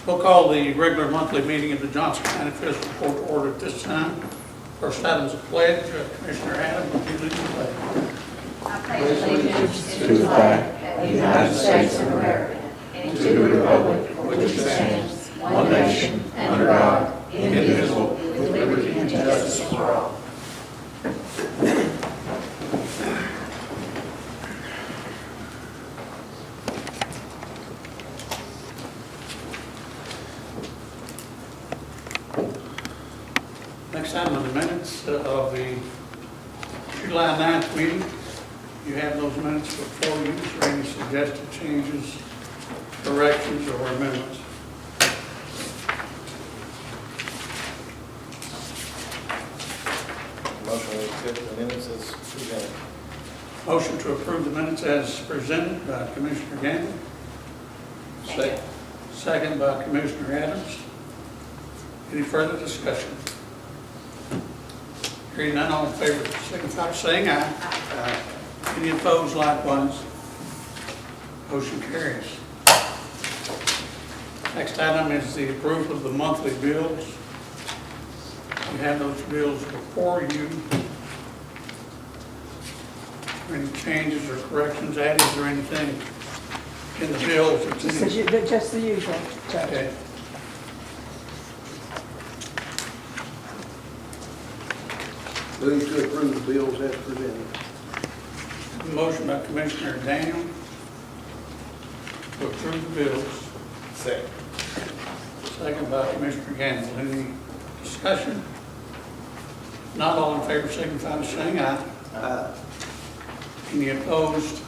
We'll call the regular monthly meeting of the Johnson County Fiscal Court to order at this time. First item is a pledge. Commissioner Adams, would you lead the pledge? I pledge allegiance to the flag of the United States of America and to the republic for which it stands, one nation, under God, indivisible, with liberty and justice for all. Next item on the minutes of the July 9th meeting. You have those minutes before you. Is there any suggested changes, corrections, or amendments? Motion to accept the minutes as presented. Motion to approve the minutes as presented by Commissioner Gamble. Second by Commissioner Adams. Any further discussion? Hearing none, all in favor, signify by saying aye. Aye. Any opposed, likewise. Motion carries. Next item is the approval of the monthly bills. You have those bills before you. Any changes or corrections added, or anything in the bills? Just the usual, Judge. Okay. Move to approve the bills as presented. Motion by Commissioner Daniel to approve the bills. Second. Second by Commissioner Gamble. Any discussion? Not all in favor, signify by saying aye. Aye. Any opposed?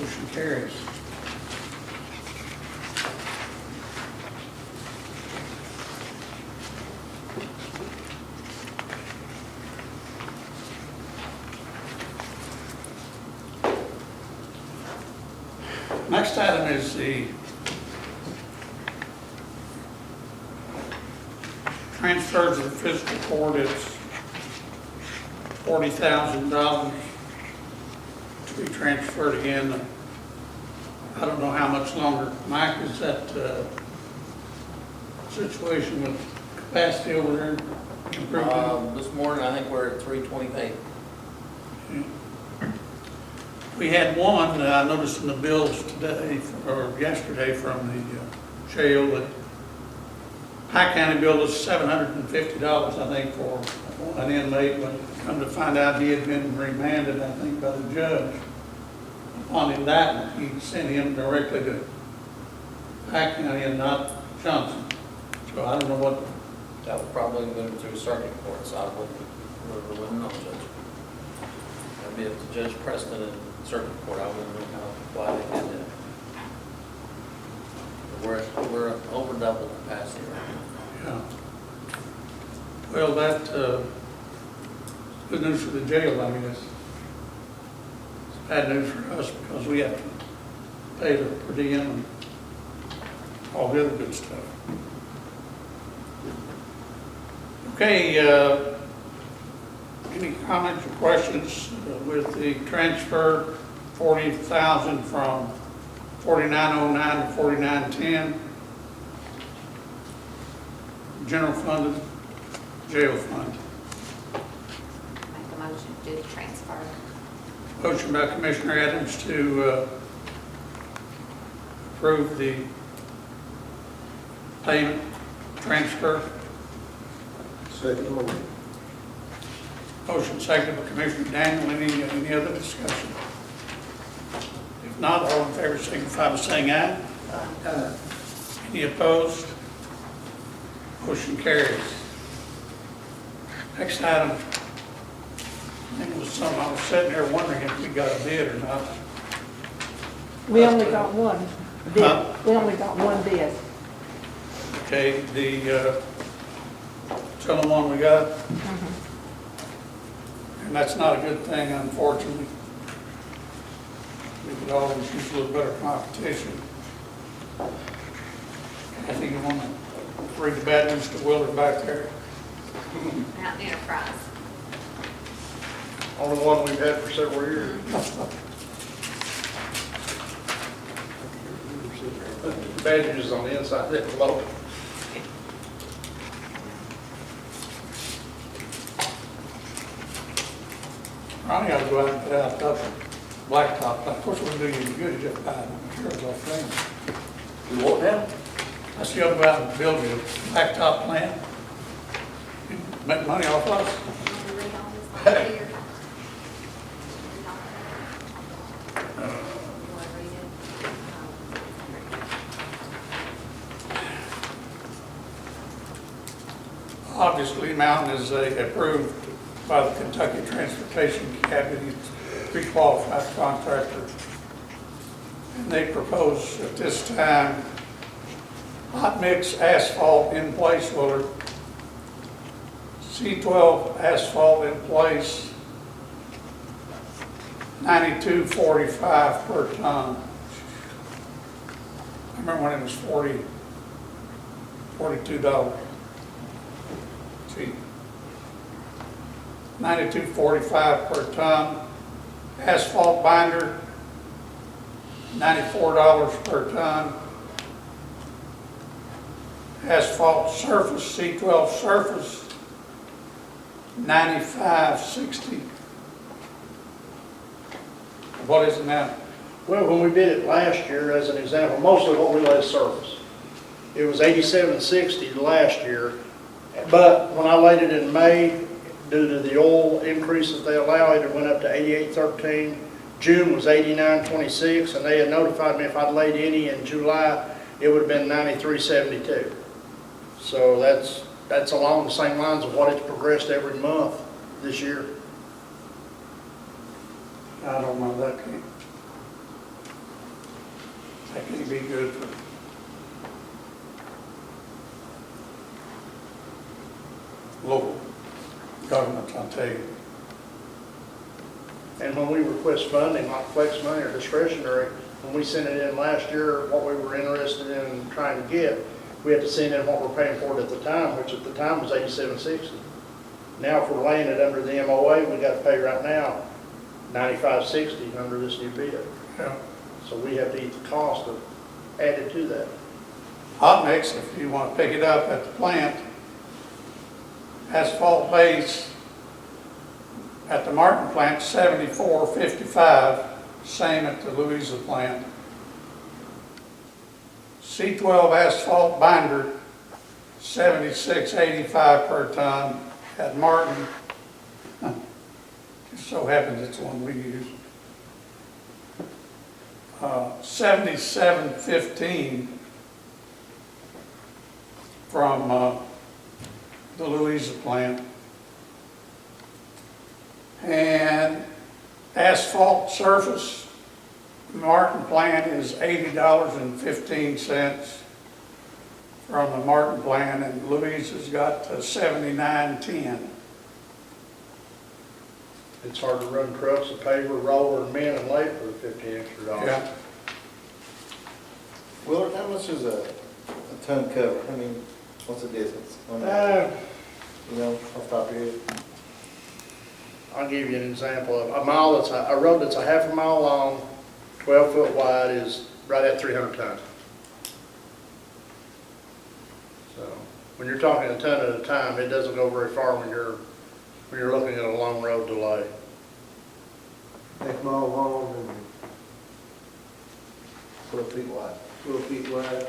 Motion carries. Next item is the transfer to the fiscal court. It's $40,000 to be transferred again. I don't know how much longer. Mike, is that situation with capacity over there improving? This morning, I think we're at 328. We had one, I noticed in the bills today, or yesterday from the jail, that Pike County billed us $750, I think, for an inmate, but come to find out he had been remanded, I think, by the judge. Upon indictment, he sent him directly to Pike County and not Johnson. So I don't know what. That would probably go through circuit court, so I wouldn't know, Judge. That'd be up to Judge Preston and circuit court. I wouldn't know why they did that. We're over double capacity right now. Yeah. Well, that's good news for the jail, I guess. It's bad news for us because we have to pay the per diem and all the other good stuff. Okay, any comments or questions with the transfer $40,000 from 4909 to 4910? General fund to jail fund. Make a motion to do the transfer. Motion by Commissioner Adams to approve the payment transfer. Second motion. Motion seconded by Commissioner Daniel. Any other discussion? If not, all in favor signify by saying aye. Aye. Any opposed? Motion carries. Next item, I think it was something I was sitting there wondering if we got a bid or not. We only got one bid. Huh? We only got one bid. Okay, the only one we got, and that's not a good thing, unfortunately. We could always use a little better competition. I think you want to read the bad news to Willard back there. Mountain Enterprise. Only one we've had for several years. bandages on the inside of the envelope. Ronnie ought to go out and put out the blacktop. Of course, we do you good, just buy materials off them. You want that? I see you ought to go out and build your blacktop plant. Make money off us. Obviously, Mountain is approved by the Kentucky Transportation Cabinet, pre-qualified contractor. And they propose at this time hot mix asphalt in place, Willard. C12 asphalt in place, $92.45 per ton. I remember when it was $42. Cheap. $92.45 per ton. Asphalt binder, $94 per ton. Asphalt surface, C12 surface, $95.60. What is it now? Well, when we did it last year, as an example, mostly what we laid surface. It was $87.60 last year, but when I laid it in May, due to the oil increases they allow, it went up to $88.13. June was $89.26, and they had notified me if I'd laid any in July, it would have been $93.72. So that's along the same lines of what it's progressed every month this year. I don't know, that can't be good for local governments, I'll tell you. And when we request funding, like flex money or discretionary, when we sent it in last year, what we were interested in trying to get, we had to send in what we're paying for it at the time, which at the time was $87.60. Now, if we're laying it under the MOA, we got to pay right now $95.60 under this new bid. Yeah. So we have to eat the cost of added to that. Hot mix, if you want to pick it up at the plant, asphalt base at the Martin plant, $74.55, same at the Louisa plant. C12 asphalt binder, $76.85 per ton at Martin. Just so happens it's the one we use. $77.15 from the Louisa plant. And asphalt surface, Martin plant is $80.15 from the Martin plant, and Louisa's got $79.10. It's hard to run trucks, a paver, roller, and men and lay for the $50 extra. Yeah. Willard, how much is a ton cover? I mean, what's the distance on that? You know, off the top of your head? I'll give you an example. A mile a road that's a half a mile long, 12 foot wide is right at 300 tons. So when you're talking a ton at a time, it doesn't go very far when you're looking at a long road to lay. Half mile long and 12 feet wide. 12 feet wide.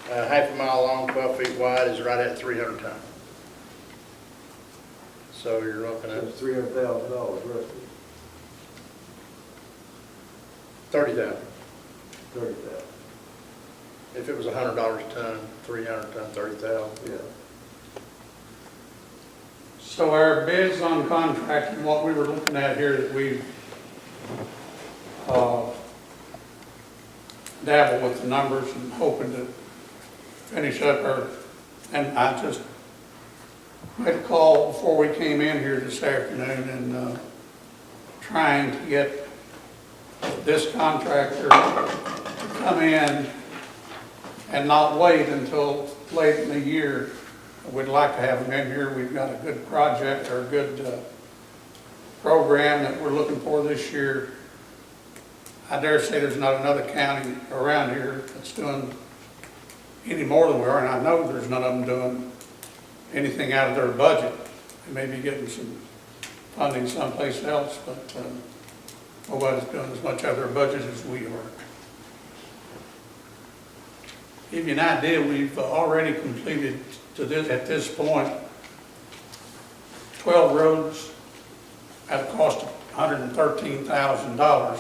Half a mile long, 12 feet wide is right at 300 tons. So you're looking So at it's $300,000 roughly. 30,000. 30,000. If it was $100 a ton, 300 ton, 30,000. Yeah. So our bids on contracting, what we were looking at here, that we dabble with the numbers and hoping to finish up and I just made a call before we came in here this afternoon and trying to get this contractor to come in and not wait until late in the year. We'd like to have him in here. We've got a good project or a good program that we're looking for this year. I dare say there's not another county around here that's doing any more than we are, and I know there's none of them doing anything out of their budget. They may be getting some funding someplace else, but nobody's doing as much out of their budget as we are. Give you an idea, we've already completed at this point, 12 roads at a cost of $113,000.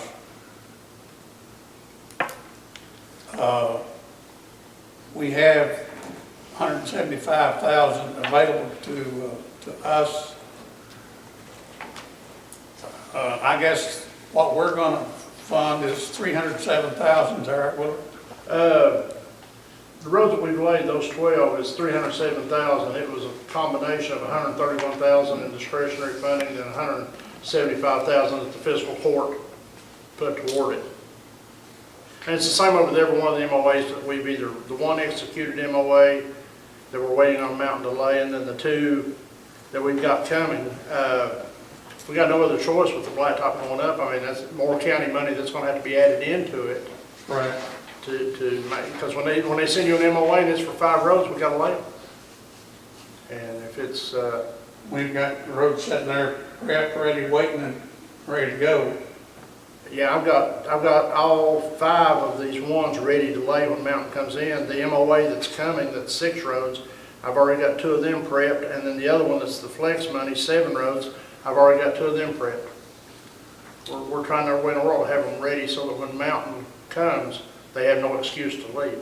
We have $175,000 available to us. I guess what we're going to fund is $307,000. Is that right, Will? The roads that we've laid, those 12, is $307,000. It was a combination of $131,000 in discretionary funding and $175,000 that the fiscal court put toward it. And it's the same over with every one of the MOAs that we've either, the one executed MOA that we're waiting on mountain delay, and then the two that we've got coming. We got no other choice with the blacktop going up. I mean, that's more county money that's going to have to be added into it. Right. To make, because when they send you an MOA and it's for 5 roads, we got to lay them. And if it's We've got the road sitting there prepped, ready, waiting, and ready to go. yeah, I've got all 5 of these ones ready to lay when mountain comes in. The MOA that's coming, that's 6 roads, I've already got 2 of them prepped, and then the other one that's the flex money, 7 roads, I've already got 2 of them prepped. We're trying our way in the world to have them ready so that when mountain comes, they have no excuse to leave.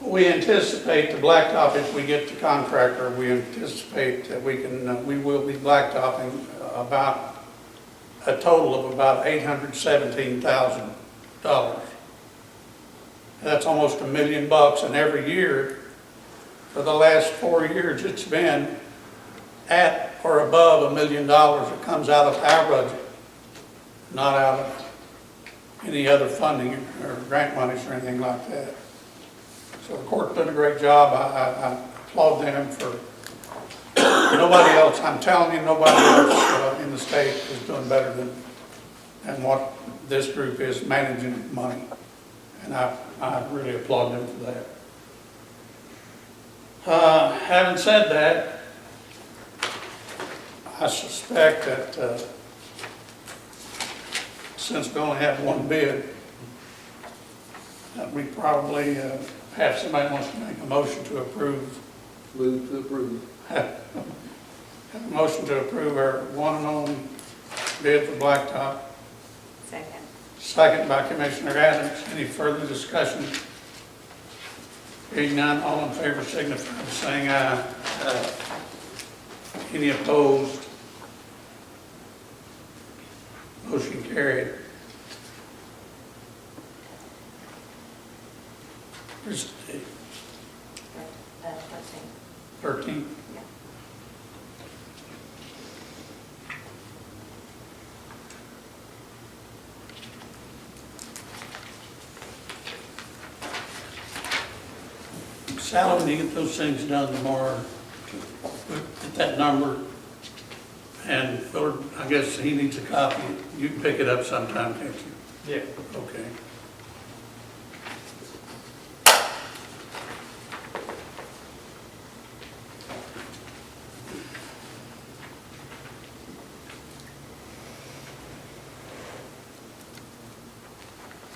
We anticipate the blacktop, if we get the contractor, we anticipate that we will be blacktopping about a total of about $817,000. That's almost $1 million, and every year for the last 4 years it's been at or above $1 million that comes out of our budget, not out of any other funding or grant monies or anything like that. So the court did a great job. I applaud them for, nobody else, I'm telling you, nobody else in the state is doing better than what this group is managing money. And I really applaud them for that. Having said that, I suspect that since we only have one bid, that we probably have somebody wants to make a motion to approve. Move to approve. Have a motion to approve our one and only bid for blacktop. Second. Second by Commissioner Adams. Any further discussion? Hearing none, all in favor signify by saying aye. Aye. Any opposed? Motion carried. Where's the date? 13th? Yeah. Sally, when you get those things done tomorrow, get that number, and Phil, I guess he needs a copy. You can pick it up sometime, can't you? Yeah. Okay.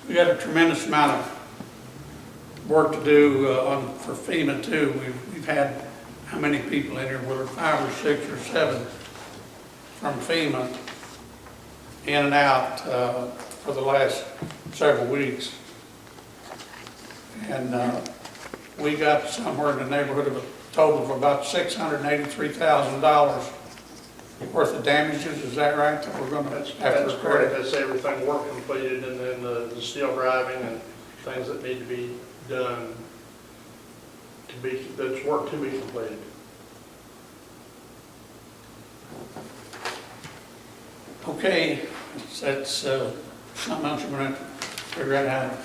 We got a tremendous amount of work to do for FEMA too. We've had how many people in here? Were 5 or 6 or 7 from FEMA in and out for the last several weeks. And we got somewhere in the neighborhood of a total of about $683,000 worth of damages. Is that right? That we're going to That's have to repair? correct. That's everything work completed, and then the steel driving and things that need to be done that's work to be completed. Okay, that's something else you're going to figure out how to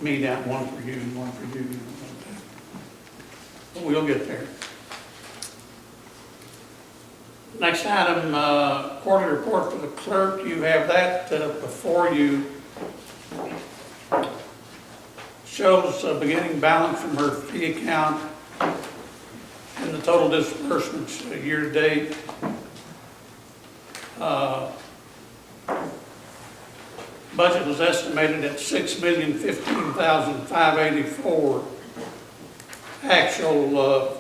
meet out, one for you and one for you. But we'll get there. Next item, quarterly report for the clerk. You have that before you. Shows a beginning balance from her fee account and the total disbursements year-to-date. Budget was estimated at $6,015,584. Actual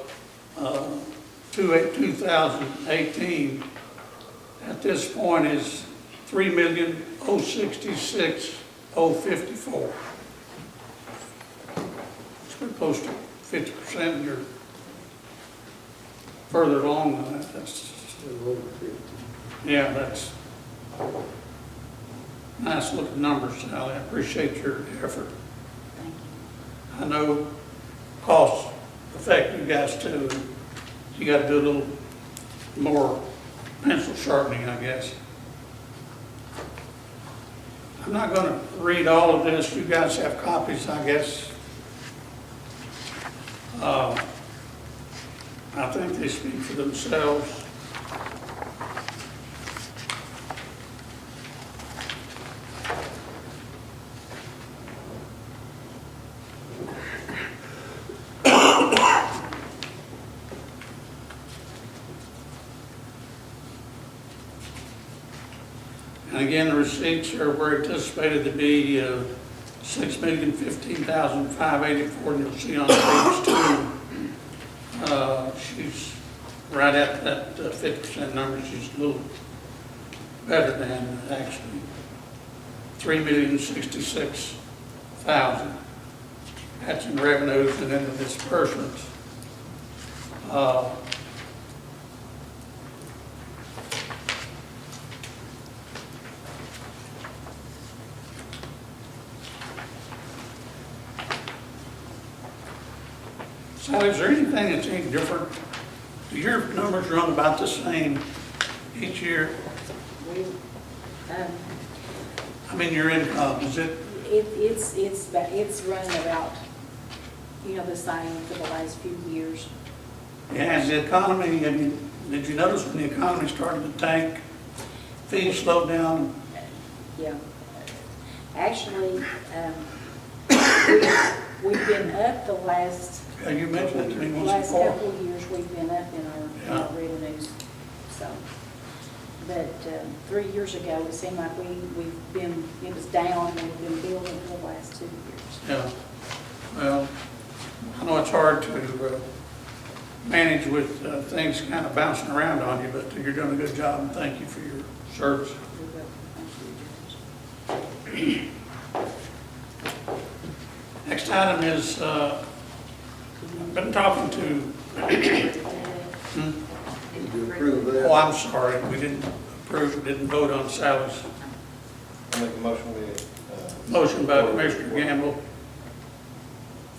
2018 at this point is $3,066,054. It's pretty close to 50%, and you're further along than that. That's, yeah, that's nice looking numbers, Sally. I appreciate your effort. Thank you. I know costs affect you guys too. And you got to do a little more pencil sharpening, I guess. I'm not going to read all of this. You guys have copies, I guess. I think they speak for themselves. And again, the receipts were anticipated to be $6,015,584, and you'll see on page 2, she's right at that 50% number. She's a little better than actually $3,066,000. That's in revenues and then the disbursements. Sally, is there anything that's any different? Do your numbers run about the same each year? We, I mean, your income, is it? it's running about, the same for the last few years. Yeah, and the economy, I mean, did you notice when the economy started to tank, fees slowed down? Yeah. Actually, we've been up the last, Yeah, you mentioned it to me once last before. couple of years, we've been up in our revenues, so. But 3 years ago, it seemed like it was down, and we've been building for the last 2 years. Yeah, well, I know it's hard to manage with things kind of bouncing around on you, but you're doing a good job, and thank you for your service. Thank you, Judge. Next item is, I've been talking to, Did you approve that? oh, I'm sorry, we didn't vote on Sally's I make a motion motion by Commissioner Gamble,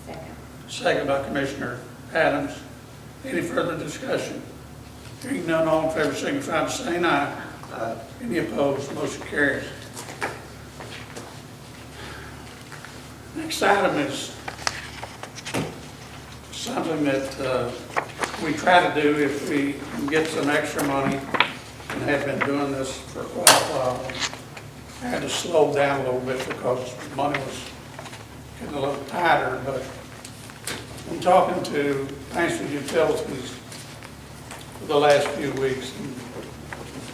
Second. second by Commissioner Adams. Any further discussion? Hearing none, all in favor signify by saying aye. Aye. Any opposed, motion carries. Next item is something that we try to do if we can get some extra money, and have been doing this for quite a while. I had to slow down a little bit because money was getting a little tighter, but I'm talking to Paintsville Utilities for the last few weeks and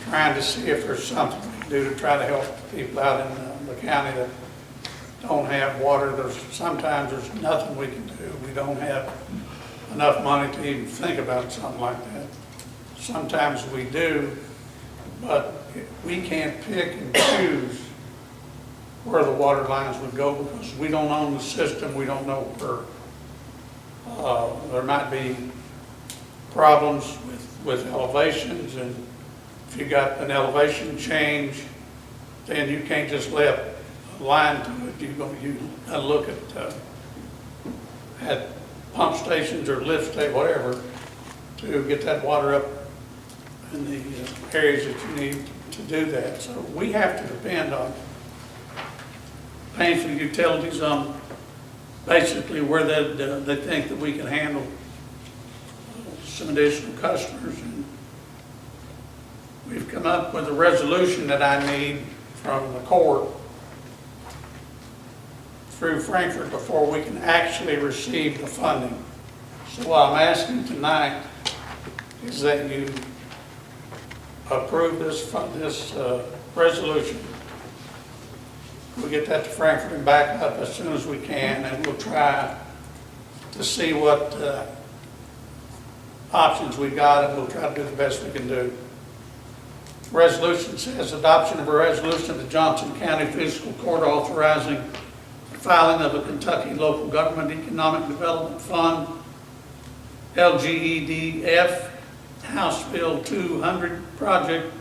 trying to see if there's something we can do to try to help people out in the county that don't have water. Sometimes there's nothing we can do. We don't have enough money to even think about something like that. Sometimes we do, but we can't pick and choose where the water lines would go because we don't own the system. We don't know where. There might be problems with elevations, and if you got an elevation change, then you can't just let a line to it. You gotta look at pump stations or lift station, whatever, to get that water up in the areas that you need to do that. So we have to depend on Paintsville Utilities on basically where they think that we can handle some additional customers. And we've come up with a resolution that I need from the court through Frankfurt before we can actually receive the funding. So what I'm asking tonight is that you approve this resolution. We'll get that to Frankfurt and back up as soon as we can, and we'll try to see what options we got, and we'll try to do the best we can do. Resolution says adoption of a resolution of the Johnson County Fiscal Court authorizing the filing of a Kentucky Local Government Economic Development Fund, LGEDF, House Bill 200 project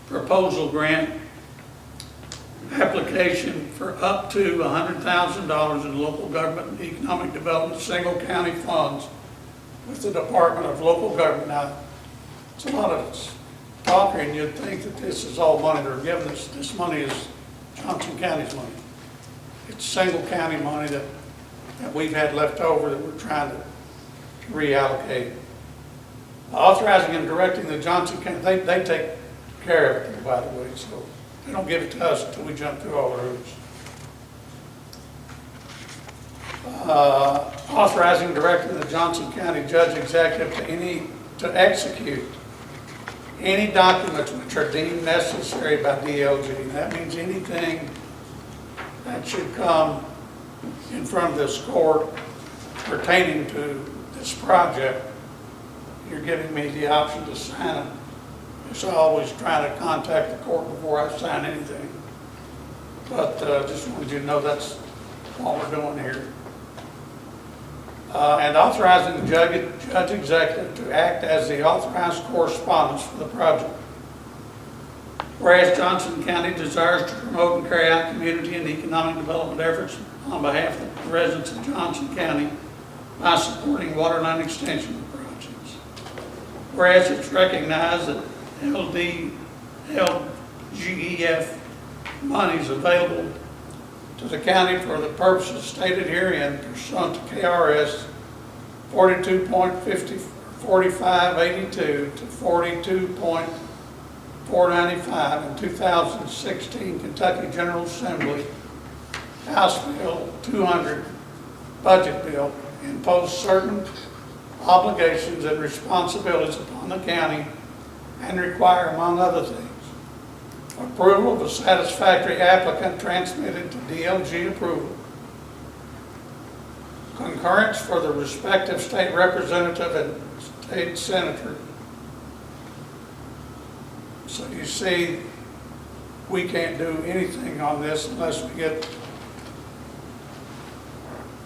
proposal grant application for up to $100,000 in local government and economic development single county funds with the Department of Local Government. Now, it's a lot of talk, and you'd think that this is all money they're giving us. This money is Johnson County's money. It's single county money that we've had left over that we're trying to reallocate. Authorizing and directing the Johnson County, they take care of it, by the way, so they don't give it to us until we jump through all the hoops. Authorizing and directing the Johnson County Judge Executive to execute any documents which are deemed necessary by DLG. That means anything that should come in front of this court pertaining to this project, you're giving me the option to sign it. So I always try to contact the court before I sign anything. But just wanted you to know that's what we're doing here. And authorizing the judge executive to act as the authorized correspondence for the project. Whereas Johnson County desires to promote and carry out community and economic development efforts on behalf of the residents of Johnson County by supporting water line extension projects. Whereas it's recognized that LGEF monies available to the county for the purposes stated herein pursuant to KRS 42.4582 to 42.495 in 2016 Kentucky General Assembly House Bill 200 budget bill impose certain obligations and responsibilities upon the county and require, among other things, approval of a satisfactory applicant transmitted to DLG approval, concurrence for the respective state representative and state senator. So you see, we can't do anything on this unless we get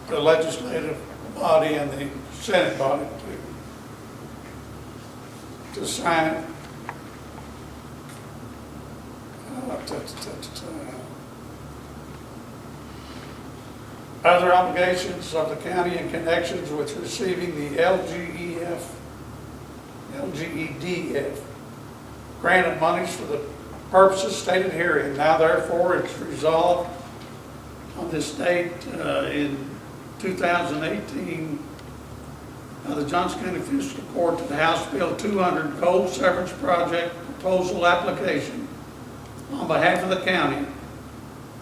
the legislative body and the Senate body to sign it. Other obligations of the county in connections with receiving the LGEDF grant of monies for the purposes stated herein. Now therefore it's resolved on this date in 2018 the Johnson County Fiscal Court to the House Bill 200 Coal Severance Project Proposal Application on behalf of the county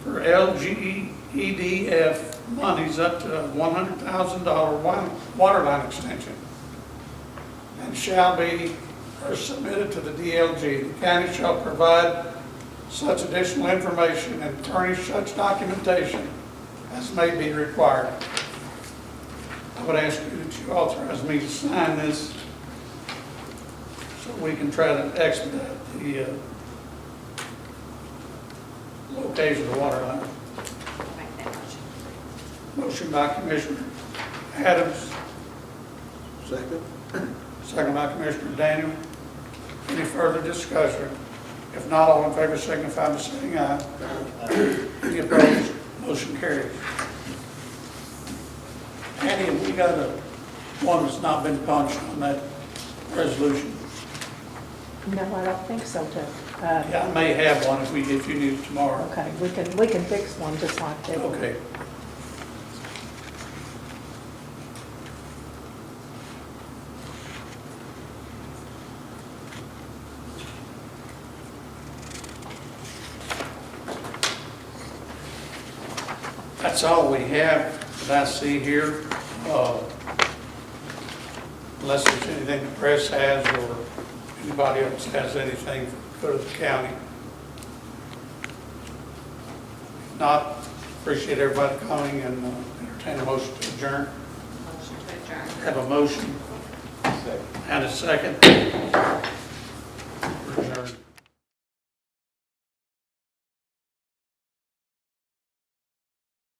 for LGEDF monies up to $100,000 water line extension and shall be submitted to the DLG. The county shall provide such additional information and furnish such documentation as may be required. I would ask you that you authorize me to sign this so we can try to expedite the location of the water line. Make that motion. Motion by Commissioner Adams, Second. second by Commissioner Daniel. Any further discussion? If not, all in favor signify by saying aye. Any opposed? Motion carries. Annie, we got one that's not been punched on that resolution. No, I don't think so, Jeff. Yeah, I may have one if you need it tomorrow. Okay, we can fix one just like that. Okay. That's all we have that I see here. Unless there's anything the press has or anybody else has anything for the county. If not, appreciate everybody coming and entertain a motion to adjourn. Motion to adjourn. Have a motion Second. and a second.